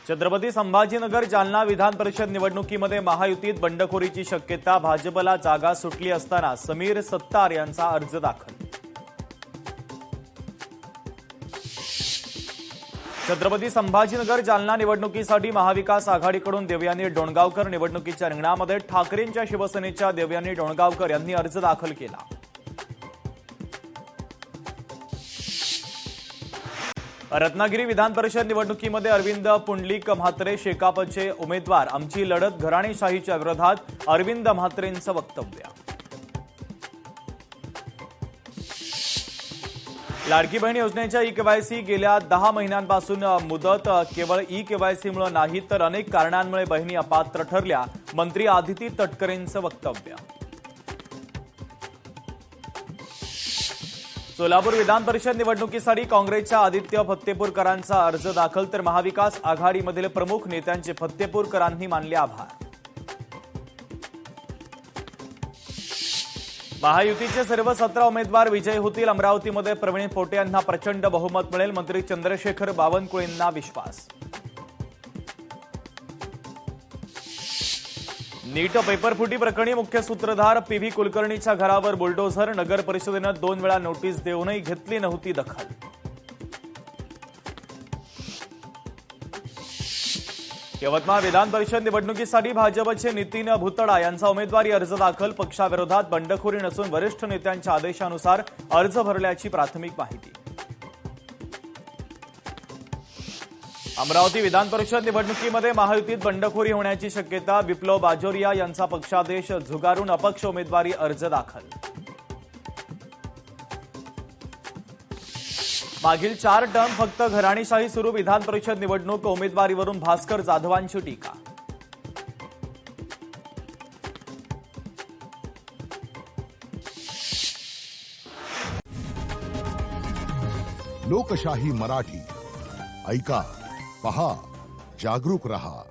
छत्रपती संभाजीनगर जालना विधान परिषद निवडणुकीमध्ये महायुतीत बंडखोरीची शक्यता। भाजपला जागा सुटली असताना समीर सत्तार यांचा अर्ज दाखल। छत्रपती संभाजीनगर जालना निवडणुकीसाठी महाविकास आघाडीकडून देवयानी डोणगावकर निवडणुकीच्या रिंगणामध्ये ठाकरेंच्या शिवसेनेच्या देवयानी डोणगावकर यांनी अर्ज दाखल केला। रत्नागिरी विधान परिषद निवडणुकीमध्ये अरविंद पुंडलिक म्हात्रे शेकापचे उमेदवार। आमची लढत घराणेशाहीच्या विरोधात अरविंद म्हात्रेंचं वक्तव्य। लाडकी बहीण योजनेच्या ई-केवायसी गेल्या 10 महिन्यांपासून मुदत केवळ ई-केवायसीमुळे नाही तर अनेक कारणांमुळे बहिणी अपात्र ठरल्या। मंत्री आदिती तटकरेंचं वक्तव्य। सोलापूर विधान परिषद निवडणुकीसाठी काँग्रेसच्या आदित्य फत्तेपूरकरांचा अर्ज दाखल तर महाविकास आघाडीमधील प्रमुख नेत्यांचे फत्तेपूरकरांनी मानले आभार। महायुतीचे सर्व 17 उमेदवार विजयी होतील। अमरावतीमध्ये प्रवीण पोटे यांना प्रचंड बहुमत मिळेल। मंत्री चंद्रशेखर बावनकुळेंना विश्वास। नीट पेपरफुटी प्रकरणी मुख्य सूत्रधार पी.व्ही. कुलकर्णीच्या घरावर बुलडोझर। नगर परिषदेनं 2 वेळा नोटीस देऊनही घेतली नव्हती दखल। यवतमाळ विधान परिषद निवडणुकीसाठी भाजपचे नितीन भुतडा यांचा उमेदवारी अर्ज दाखल। पक्षाविरोधात बंडखोरी नसून वरिष्ठ नेत्यांच्या आदेशानुसार अर्ज भरल्याची प्राथमिक माहिती। अमरावती विधान परिषद निवडणुकीमध्ये महायुतीत बंडखोरी होण्याची शक्यता। विप्लव बाजोरिया यांचा पक्षादेश झुगारून अपक्ष उमेदवारी अर्ज दाखल। मागील 4 टर्म फक्त घराणेशाही सुरू। विधान परिषद निवडणूक उमेदवारीवरून भास्कर जाधवांची टीका। लोकशाही मराठी ऐका, पहा, जागरूक रहा।